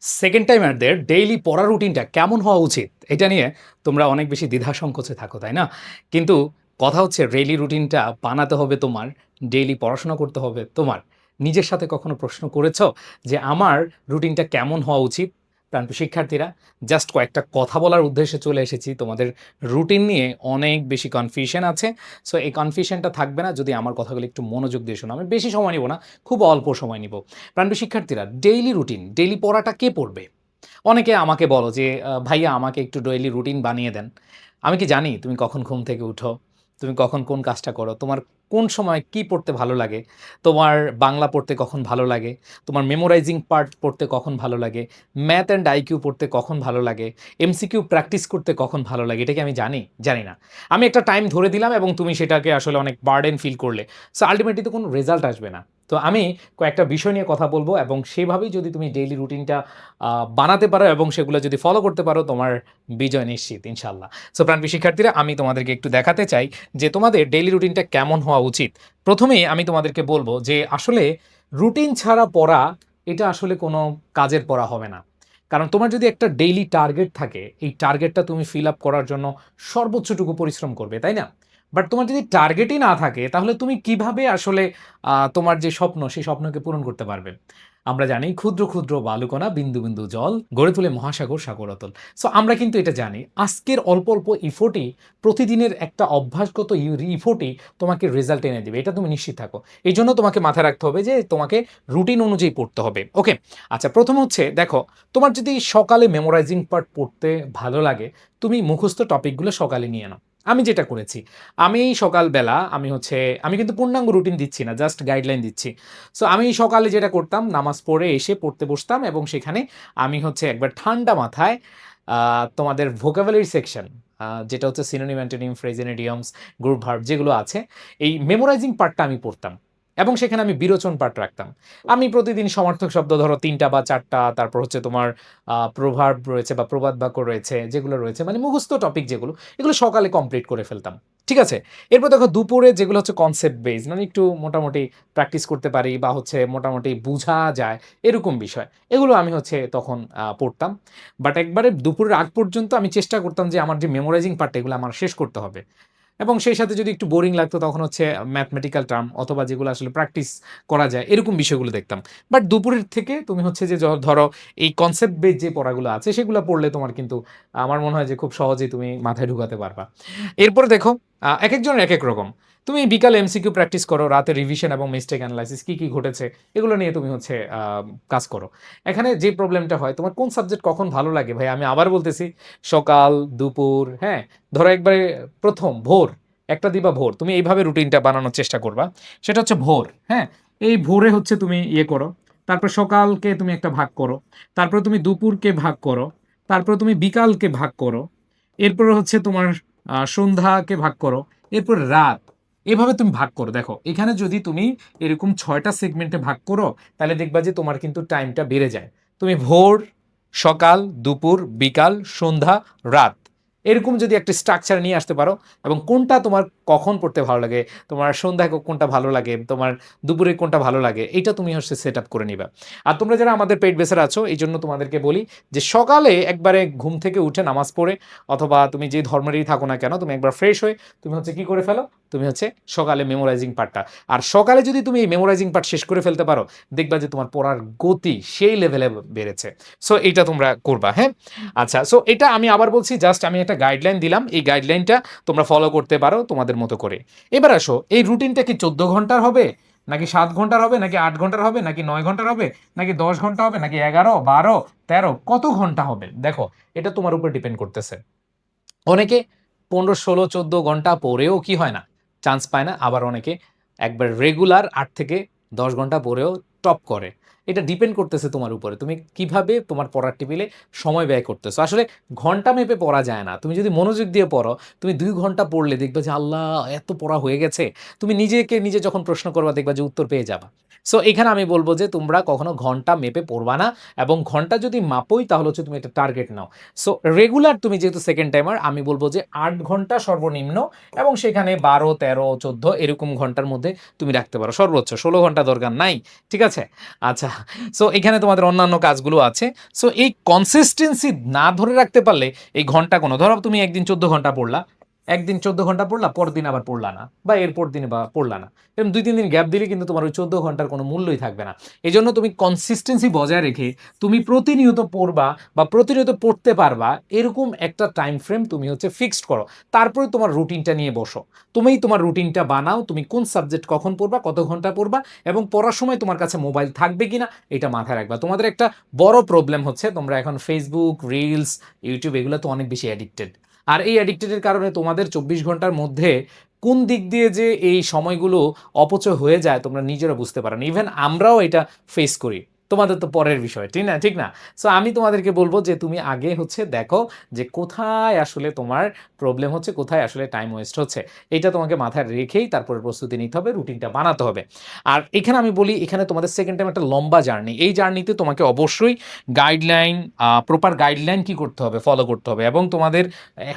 Second টাইমারদের daily পড়া রুটিনটা কেমন হওয়া উচিত এটা নিয়ে তোমরা অনেক বেশি দ্বিধা সংকোচে থাকো, তাই না? কিন্তু কথা হচ্ছে ডেইলি রুটিনটা বানাতে হবে তোমার, ডেইলি পড়াশোনা করতে হবে তোমার। নিজের সাথে কখনো প্রশ্ন করেছো যে আমার রুটিনটা কেমন হওয়া উচিত? প্রাণপ্রিয় শিক্ষার্থীরা, জাস্ট কয়েকটা কথা বলার উদ্দেশ্যে চলে এসেছি। তোমাদের রুটিন নিয়ে অনেক বেশি কনফিউশন আছে। সো এই কনফিউশনটা থাকবে না যদি আমার কথাগুলো একটু মনোযোগ দিয়ে শোনো। আমি বেশি সময় নিব না, খুব অল্প সময় নিব। প্রাণপ্রিয় শিক্ষার্থীরা, ডেইলি রুটিন, ডেইলি পড়াটা কে পড়বে? অনেকে আমাকে বলো যে, "ভাইয়া আমাকে একটু ডেইলি রুটিন বানিয়ে দেন।" আমি কি জানি তুমি কখন ঘুম থেকে উঠো? তুমি কখন কোন কাজটা করো? তোমার কোন সময় কি পড়তে ভালো লাগে? তোমার বাংলা পড়তে কখন ভালো লাগে? তোমার মেমোরাইজিং পার্ট পড়তে কখন ভালো লাগে? ম্যাথ অ্যান্ড আইকিউ পড়তে কখন ভালো লাগে? এমসিকিউ প্র্যাকটিস করতে কখন ভালো লাগে? এটা কি আমি জানি? জানি না। আমি একটা টাইম ধরে দিলাম এবং তুমি সেটাকে আসলে অনেক বার্ডেন ফিল করলে। সো আল্টিমেটলি তো কোনো রেজাল্ট আসবে না। তো আমি কয়েকটা বিষয় নিয়ে কথা বলব এবং সেভাবেই যদি তুমি ডেইলি রুটিনটা বানাতে পারো এবং সেগুলো যদি ফলো করতে পারো, তোমার বিজয় নিশ্চিত ইনশাল্লাহ। সো প্রাণপ্রিয় শিক্ষার্থীরা, আমি তোমাদেরকে একটু দেখাতে চাই যে তোমাদের ডেইলি রুটিনটা কেমন হওয়া উচিত। প্রথমেই আমি তোমাদেরকে বলবো যে আসলে রুটিন ছাড়া পড়া এটা আসলে কোনো কাজের পড়া হবে না। কারণ তোমার যদি একটা ডেইলি টার্গেট থাকে, এই টার্গেটটা তুমি ফিল আপ করার জন্য সর্বোচ্চটুকু পরিশ্রম করবে, তাই না? বাট তোমার যদি টার্গেটই না থাকে তাহলে তুমি কিভাবে আসলে তোমার যে স্বপ্ন সেই স্বপ্নকে পূরণ করতে পারবে? আমরা জানি ক্ষুদ্র ক্ষুদ্র বালুকণা বিন্দু বিন্দু জল গড়ে তোলে মহাসাগর সাগর অতল। সো আমরা কিন্তু এটা জানি আজকের অল্প অল্প ইফোর্টই, প্রতিদিনের একটা অভ্যাসগত ইফোর্টই তোমাকে রেজাল্ট এনে দেবে, এটা তুমি নিশ্চিত থাকো। এই জন্য তোমাকে মাথায় রাখতে হবে যে তোমাকে রুটিন অনুযায়ী পড়তে হবে। ওকে, আচ্ছা, প্রথম হচ্ছে দেখো, তোমার যদি সকালে মেমোরাইজিং পার্ট পড়তে ভালো লাগে, তুমি মুখস্থ টপিকগুলো সকালে নিয়ে নাও। আমি যেটা করেছি, আমি সকালবেলা আমি কিন্তু পূর্ণাঙ্গ রুটিন দিচ্ছি না, জাস্ট গাইডলাইন দিচ্ছি। সো আমি সকালে যেটা করতাম, নামাজ পড়ে এসে পড়তে বসতাম এবং সেখানে আমি একবার ঠান্ডা মাথায় তোমাদের ভোকাবুলারি সেকশন, যেটা হচ্ছে synonym, antonym, phrase and idioms, group verb যেগুলো আছে, এই মেমোরাইজিং পার্টটা আমি পড়তাম এবং সেখানে আমি বিরোচন পার্ট রাখতাম। আমি প্রতিদিন সমার্থক শব্দ ধরো ৩টা বা ৪টা, তারপর তোমার প্রভার্ব রয়েছে বা প্রবাদ বাক্য রয়েছে, যেগুলো রয়েছে মানে মুখস্থ টপিক যেগুলো, এগুলো সকালে কমপ্লিট করে ফেলতাম। ঠিক আছে? এরপর দেখো দুপুরে যেগুলো হচ্ছে কনসেপ্ট বেস, মানে একটু মোটামুটি প্র্যাকটিস করতে পারি বা মোটামুটি বুঝা যায় এরকম বিষয়, এগুলো আমি তখন পড়তাম। বাট একবারে দুপুরের আগ পর্যন্ত আমি চেষ্টা করতাম যে আমার যে মেমোরাইজিং পার্টটা এগুলো আমার শেষ করতে হবে। এবং সেই সাথে যদি একটু বোরিং লাগতো তখন ম্যাথমেটিক্যাল টার্ম অথবা যেগুলো আসলে প্র্যাকটিস করা যায় এরকম বিষয়গুলো দেখতাম। বাট দুপুরের থেকে তুমি যে ধরো এই কনসেপ্ট বেস যে পড়াগুলো আছে সেগুলো পড়লে তোমার কিন্তু আমার মনে হয় যে খুব সহজেই তুমি মাথায় ঢুকাতে পারবা। এরপরে দেখো, এক একজনের এক এক রকম। তুমি বিকালে এমসিকিউ প্র্যাকটিস করো, রাতে রিভিশন এবং মিস্টেক অ্যানালাইসিস কী কী ঘটেছে এগুলো নিয়ে তুমি কাজ করো। এখানে যে প্রবলেমটা হয়, তোমার কোন সাবজেক্ট কখন ভালো লাগে ভাই, আমি আবার বলতেছি, সকাল, দুপুর, হ্যাঁ, ধরো একবারে প্রথম ভোর, একটা দিবা ভোর, তুমি এইভাবে রুটিনটা বানানোর চেষ্টা করবা। সেটা হচ্ছে ভোর, হ্যাঁ, এই ভোরে তুমি ইয়ে করো, তারপর সকালকে তুমি একটা ভাগ করো, তারপর তুমি দুপুরকে ভাগ করো, তারপর তুমি বিকালকে ভাগ করো, এরপর তোমার সন্ধ্যাকে ভাগ করো, এরপর রাত, এভাবে তুমি ভাগ করো। দেখো এখানে যদি তুমি এরকম 6টা সেগমেন্টে ভাগ করো তাহলে দেখবা যে তোমার কিন্তু টাইমটা বেড়ে যায়। তুমি ভোর, সকাল, দুপুর, বিকাল, সন্ধ্যা, রাত, এরকম যদি একটা স্ট্রাকচার নিয়ে আসতে পারো এবং কোনটা তোমার কখন পড়তে ভালো লাগে, তোমার সন্ধ্যায় কোনটা ভালো লাগে, তোমার দুপুরে কোনটা ভালো লাগে, এইটা তুমি সেট আপ করে নিবা। আর তোমরা যারা আমাদের পেইড বেসের আছো, এই জন্য তোমাদেরকে বলি যে সকালে একবারে ঘুম থেকে উঠে নামাজ পড়ে অথবা তুমি যে ধর্মেরই থাকো না কেন, তুমি একবার ফ্রেশ হয়ে তুমি কি করে ফেলো, তুমি সকালে মেমোরাইজিং পার্টটা, আর সকালে যদি তুমি এই মেমোরাইজিং পার্ট শেষ করে ফেলতে পারো, দেখবা যে তোমার পড়ার গতি সেই লেভেলে বেড়েছে। সো এইটা তোমরা করবা, হ্যাঁ। আচ্ছা, সো এটা আমি আবার বলছি, জাস্ট আমি একটা গাইডলাইন দিলাম, এই গাইডলাইনটা তোমরা ফলো করতে পারো তোমাদের মতো করে। এবার আসো, এই রুটিনটা কি 14 ঘন্টার হবে, নাকি 7 ঘন্টার হবে, নাকি 8 ঘন্টার হবে, নাকি 9 ঘন্টার হবে, নাকি 10 ঘন্টা হবে, নাকি 11, 12, 13, কত ঘন্টা হবে? দেখো এটা তোমার উপর ডিপেন্ড করতেছে। অনেকে 15, 16, 14 ঘন্টা পড়েও কি হয় না, চান্স পায় না। আবার অনেকে একবার রেগুলার 8 থেকে 10 ঘন্টা পড়েও টপ করে। এটা ডিপেন্ড করতেছে তোমার উপরে, তুমি কিভাবে তোমার পড়ার টেবিলে সময় ব্যয় করতেছো। আসলে ঘন্টা মেপে পড়া যায় না। তুমি যদি মনোযোগ দিয়ে পড়ো, তুমি 2 ঘন্টা পড়লে দেখবে যে আল্লাহ, এত পড়া হয়ে গেছে। তুমি নিজেকে নিজে যখন প্রশ্ন করবা দেখবা যে উত্তর পেয়ে যাবা। সো এখানে আমি বলবো যে তোমরা কখনো ঘন্টা মেপে পড়বা না, এবং ঘন্টা যদি মাপোই তাহলে তুমি একটা টার্গেট নাও। সো রেগুলার তুমি যেহেতু সেকেন্ড টাইমার, আমি বলবো যে 8 ঘন্টা সর্বনিম্ন, এবং সেখানে 12, 13, 14 এরকম ঘন্টার মধ্যে তুমি রাখতে পারো। সর্বোচ্চ 16 ঘন্টা দরকার নাই। ঠিক আছে? আচ্ছা, সো এখানে তোমাদের অন্যান্য কাজগুলো আছে। সো এই কনসিস্টেন্সি না ধরে রাখতে পারলে এই ঘন্টা কোনো, ধরো তুমি একদিন 14 ঘন্টা পড়লা, একদিন 14 ঘন্টা পড়লা, পরের দিন আবার পড়লা না, বা এরপর দিনে বা পড়লা না, এরকম 2-3 দিন গ্যাপ দিলে কিন্তু তোমার ওই 14 ঘন্টার কোনো মূল্যই থাকবে না। এই জন্য তুমি কনসিস্টেন্সি বজায় রেখে তুমি প্রতিনিয়ত পড়বা বা প্রতিনিয়ত পড়তে পারবা এরকম একটা টাইম ফ্রেম তুমি হচ্ছে ফিক্সড করো। তারপরে তোমার রুটিনটা নিয়ে বসো, তুমিই তোমার রুটিনটা বানাও, তুমি কোন সাবজেক্ট কখন পড়বা, কত ঘন্টা পড়বা, এবং পড়ার সময় তোমার কাছে মোবাইল থাকবে কিনা এটা মাথায় রাখবা। তোমাদের একটা বড় প্রবলেম হচ্ছে তোমরা এখন ফেসবুক, রিলস, ইউটিউব এগুলো তো অনেক বেশি অ্যাডিক্টেড। আর এই অ্যাডিক্টেডের কারণে তোমাদের 24 ঘন্টার মধ্যে কোন দিক দিয়ে যে এই সময়গুলো অপচয় হয়ে যায় তোমরা নিজেরা বুঝতে পারো না। ইভেন আমরাও এটা ফেস করি, তোমাদের তো পরের বিষয়, ঠিক না? ঠিক না? সো আমি তোমাদেরকে বলবো যে তুমি আগে হচ্ছে দেখো যে কোথায় আসলে তোমার প্রবলেম হচ্ছে, কোথায় আসলে টাইম ওয়েস্ট হচ্ছে, এটা তোমাকে মাথায় রেখেই তারপরে প্রস্তুতি নিতে হবে, রুটিনটা বানাতে হবে। আর এখানে আমি বলি, এখানে তোমাদের সেকেন্ড টাইম একটা লম্বা জার্নি, এই জার্নিতে তোমাকে অবশ্যই গাইডলাইন, প্রপার গাইডলাইন কি করতে হবে, ফলো করতে হবে, এবং তোমাদের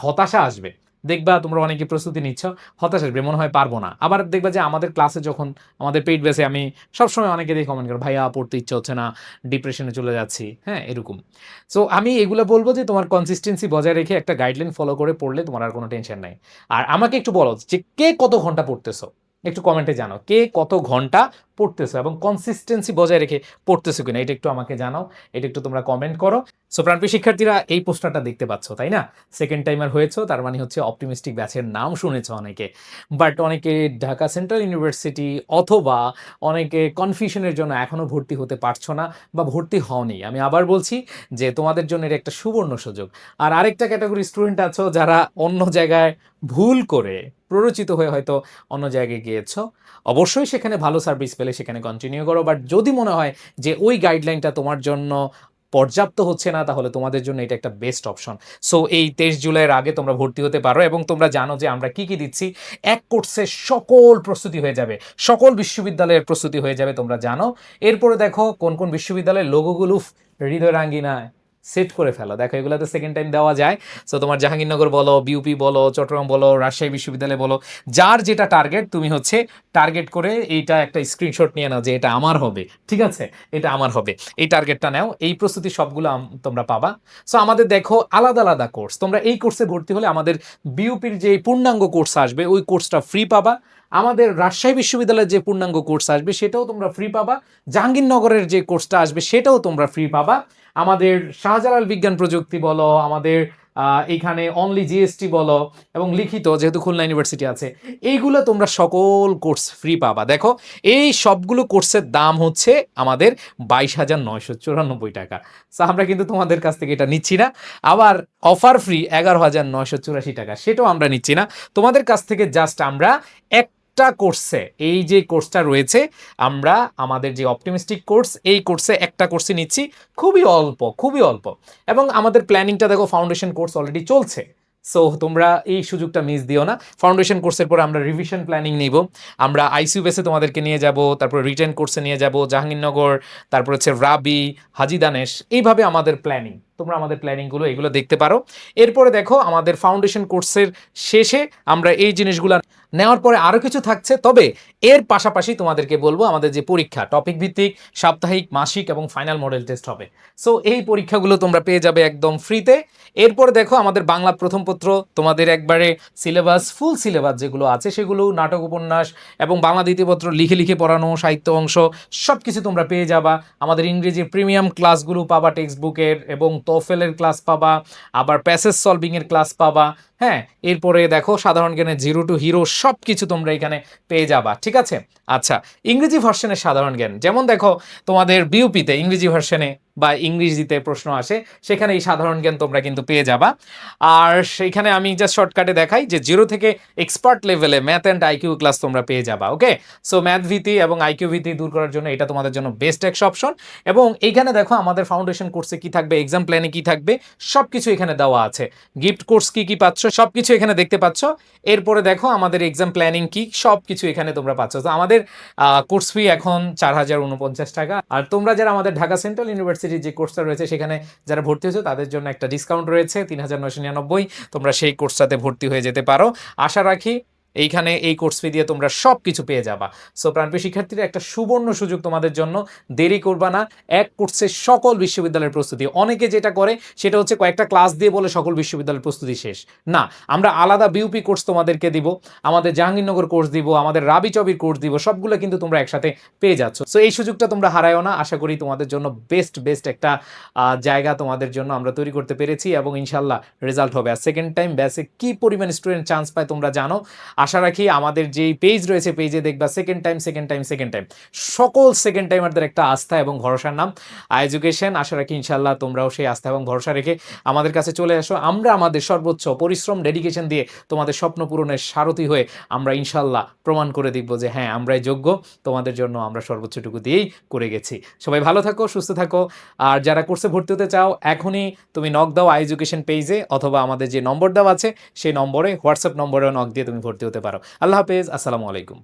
হতাশা আসবে। দেখবা তোমরা অনেকে প্রস্তুতি নিচ্ছ, হতাশা আসবে, মনে হয় পারবো না। আবার দেখবা যে আমাদের ক্লাসে যখন আমাদের পেইড বেসে আমি সবসময় অনেকে দিয়ে কমেন্ট করো, ভাইয়া পড়তে ইচ্ছে হচ্ছে না, ডিপ্রেশনে চলে যাচ্ছি, হ্যাঁ এরকম। সো আমি এগুলো বলবো যে তোমার কনসিস্টেন্সি বজায় রেখে একটা গাইডলাইন ফলো করে পড়লে তোমার আর কোনো টেনশন নাই। আর আমাকে একটু বলো যে কে কত ঘন্টা পড়তেছো, একটু কমেন্টে জানাও কে কত ঘন্টা পড়তেছো এবং কনসিস্টেন্সি বজায় রেখে পড়তেছো কিনা, এটা একটু আমাকে জানাও, এটা একটু তোমরা কমেন্ট করো। সো প্রাণপ্রিয় শিক্ষার্থীরা, এই পোস্টারটা দেখতে পাচ্ছ তাই না? সেকেন্ড টাইমার হয়েছো, তার মানে হচ্ছে অপটিমিস্টিক ব্যাচের নাম শুনেছো অনেকে, বাট অনেকে ঢাকা সেন্ট্রাল ইউনিভার্সিটি অথবা অনেকে কনফিউশনের জন্য এখনও ভর্তি হতে পারছো না বা ভর্তি হওনি। আমি আবার বলছি যে তোমাদের জন্য এটা একটা সুবর্ণ সুযোগ। আর আরেকটা ক্যাটাগরি স্টুডেন্ট আছো যারা অন্য জায়গায় ভুল করে প্ররোচিত হয়ে হয়তো অন্য জায়গায় গিয়েছো, অবশ্যই সেখানে ভালো সার্ভিস পেলে সেখানে কন্টিনিউ করো। বাট যদি মনে হয় যে ওই গাইডলাইনটা তোমার জন্য পর্যাপ্ত হচ্ছে না, তাহলে তোমাদের জন্য এটা একটা বেস্ট অপশন। সো এই 23 জুলাইয়ের আগে তোমরা ভর্তি হতে পারো, এবং তোমরা জানো যে আমরা কি কি দিচ্ছি। এক কোর্সে সকল প্রস্তুতি হয়ে যাবে, সকল বিশ্ববিদ্যালয়ের প্রস্তুতি হয়ে যাবে, তোমরা জানো। এরপরে দেখো কোন কোন বিশ্ববিদ্যালয়ের লোগোগুলো হৃদয় রাঙ্গিনায় সেট করে ফেলো, দেখো এগুলোতে সেকেন্ড টাইম দেওয়া যায়। সো তোমার জাহাঙ্গীরনগর বলো, বিউপি বলো, চট্টগ্রাম বলো, রাজশাহী বিশ্ববিদ্যালয় বলো, যার যেটা টার্গেট তুমি হচ্ছে টার্গেট করে এইটা একটা স্ক্রিনশট নিয়ে নাও যে এটা আমার হবে, ঠিক আছে, এটা আমার হবে, এই টার্গেটটা নাও। এই প্রস্তুতি সবগুলো তোমরা পাবা। সো আমাদের দেখো আলাদা আলাদা কোর্স, তোমরা এই কোর্সে ভর্তি হলে আমাদের বিউপির যে পূর্ণাঙ্গ কোর্স আসবে ওই কোর্সটা ফ্রি পাবা। আমাদের রাজশাহী বিশ্ববিদ্যালয়ের যে পূর্ণাঙ্গ কোর্স আসবে সেটাও তোমরা ফ্রি পাবা। জাহাঙ্গীরনগরের যে কোর্সটা আসবে সেটাও তোমরা ফ্রি পাবা। আমাদের শাহজালাল বিজ্ঞান প্রযুক্তি বলো, আমাদের এইখানে অনলি জিএসটি বলো, এবং লিখিত যেহেতু খুলনা ইউনিভার্সিটি আছে, এইগুলো তোমরা সকল কোর্স ফ্রি পাবা। দেখো এই সবগুলো কোর্সের দাম হচ্ছে আমাদের 22,994 টাকা। সো আমরা কিন্তু তোমাদের কাছ থেকে এটা নিচ্ছি না। আবার অফার ফ্রি 11,984 টাকা, সেটাও আমরা নিচ্ছি না তোমাদের কাছ থেকে। জাস্ট আমরা একটা কোর্সে, এই যে কোর্সটা রয়েছে, আমরা আমাদের যে অপটিমিস্টিক কোর্স, এই কোর্সে একটা কোর্সে নিচ্ছি খুবই অল্প, খুবই অল্প। এবং আমাদের প্ল্যানিংটা দেখো, ফাউন্ডেশন কোর্স অলরেডি চলছে। সো তোমরা এই সুযোগটা মিস দিও না। ফাউন্ডেশন কোর্সের পর আমরা রিভিশন প্ল্যানিং নিব, আমরা আইসিইউ বেসে তোমাদেরকে নিয়ে যাব, তারপর রিটেন কোর্সে নিয়ে যাব জাহাঙ্গীরনগর, তারপর হচ্ছে রাবি, হাজী দানেশ, এইভাবে আমাদের প্ল্যানিং। তোমরা আমাদের প্ল্যানিংগুলো এগুলো দেখতে পারো। এরপরে দেখো আমাদের ফাউন্ডেশন কোর্সের শেষে আমরা এই জিনিসগুলো নেওয়ার পরে আরও কিছু থাকছে, তবে এর পাশাপাশি তোমাদেরকে বলবো আমাদের যে পরীক্ষা, টপিক ভিত্তিক, সাপ্তাহিক, মাসিক এবং ফাইনাল মডেল টেস্ট হবে। সো এই পরীক্ষাগুলো তোমরা পেয়ে যাবে একদম ফ্রিতে। এরপরে দেখো আমাদের বাংলা প্রথম পত্র, তোমাদের একবারে সিলেবাস, ফুল সিলেবাস যেগুলো আছে সেগুলো, নাটক, উপন্যাস এবং বাংলা দ্বিতীয় পত্র লিখে লিখে পড়ানো, সাহিত্য অংশ সব কিছু তোমরা পেয়ে যাবা। আমাদের ইংরেজির প্রিমিয়াম ক্লাসগুলো পাবা, টেক্সট বুকের এবং তোফেলের ক্লাস পাবা, আবার প্যাসেজ সলভিংয়ের ক্লাস পাবা। হ্যাঁ, এরপরে দেখো সাধারণ জ্ঞানের জিরো টু হিরো সব কিছু তোমরা এখানে পেয়ে যাবা, ঠিক আছে। আচ্ছা, ইংরেজি ভার্সনের সাধারণ জ্ঞান, যেমন দেখো তোমাদের বিউপিতে ইংরেজি ভার্সনে বা ইংরেজিতে প্রশ্ন আসে, সেখানে এই সাধারণ জ্ঞান তোমরা কিন্তু পেয়ে যাবা। আর সেইখানে আমি জাস্ট শর্টকাটে দেখাই যে 0 থেকে এক্সপার্ট লেভেলে ম্যাথ অ্যান্ড আইকিউ ক্লাস তোমরা পেয়ে যাবা। ওকে, সো ম্যাথ ভীতি এবং আইকিউ ভীতি দূর করার জন্য এটা তোমাদের জন্য বেস্ট একটা অপশন। এবং এইখানে দেখো আমাদের ফাউন্ডেশন কোর্সে কি থাকবে, এক্সাম প্ল্যানে কি থাকবে, সব কিছু এখানে দেওয়া আছে। গিফট কোর্স কি কি পাচ্ছ সব কিছু এখানে দেখতে পাচ্ছ। এরপরে দেখো আমাদের এক্সাম প্ল্যানিং কি, সব কিছু এখানে তোমরা পাচ্ছ। তো আমাদের কোর্স ফি এখন 4,049 টাকা। আর তোমরা যারা আমাদের ঢাকা সেন্ট্রাল ইউনিভার্সিটির যে কোর্সটা রয়েছে সেখানে যারা ভর্তি হয়েছে তাদের জন্য একটা ডিসকাউন্ট রয়েছে 3,999, তোমরা সেই কোর্সটাতে ভর্তি হয়ে যেতে পারো। আশা রাখি এইখানে এই কোর্স ফি দিয়ে তোমরা সব কিছু পেয়ে যাবা। সো প্রাণপ্রিয় শিক্ষার্থীরা, একটা সুবর্ণ সুযোগ তোমাদের জন্য, দেরি করবা না। এক কোর্সে সকল বিশ্ববিদ্যালয়ের প্রস্তুতি। অনেকে যেটা করে সেটা হচ্ছে কয়েকটা ক্লাস দিয়ে বলে সকল বিশ্ববিদ্যালয়ের প্রস্তুতি শেষ। না, আমরা আলাদা বিউপি কোর্স তোমাদেরকে দিব, আমাদের জাহাঙ্গীরনগর কোর্স দিব, আমাদের রাবি চবির কোর্স দিব, সবগুলো কিন্তু তোমরা একসাথে পেয়ে যাচ্ছ। সো এই সুযোগটা তোমরা হারায়ও না। আশা করি তোমাদের জন্য বেস্ট একটা জায়গা তোমাদের জন্য আমরা তৈরি করতে পেরেছি এবং ইনশাল্লাহ রেজাল্ট হবে। আর সেকেন্ড টাইম ব্যাচে কি পরিমাণ স্টুডেন্ট চান্স পায় তোমরা জানো। আশা রাখি আমাদের যেই পেজ রয়েছে, পেজে দেখবা সেকেন্ড টাইম সকল সেকেন্ড টাইমারদের একটা আস্থা এবং ভরসার নাম এডুকেশন। আশা রাখি ইনশাল্লাহ তোমরাও সেই আস্থা এবং ভরসা রেখে আমাদের কাছে চলে আসো। আমরা আমাদের সর্বোচ্চ পরিশ্রম ডেডিকেশন দিয়ে তোমাদের স্বপ্ন পূরণের সারথি হয়ে আমরা ইনশাল্লাহ প্রমাণ করে দিব যে হ্যাঁ, আমরাই যোগ্য। তোমাদের জন্য আমরা সর্বোচ্চটুকু দিয়েই করে গেছি। সবাই ভালো থাকো, সুস্থ থাকো। আর যারা কোর্সে ভর্তি হতে চাও, এখনই তুমি নক দাও এডুকেশন পেজে, অথবা আমাদের যে নম্বর দেওয়া আছে সেই নম্বরে, হোয়াটসঅ্যাপ নম্বরেও নক দিয়ে তুমি ভর্তি হতে পারো। আল্লাহ হাফেজ, আসসালামু আলাইকুম।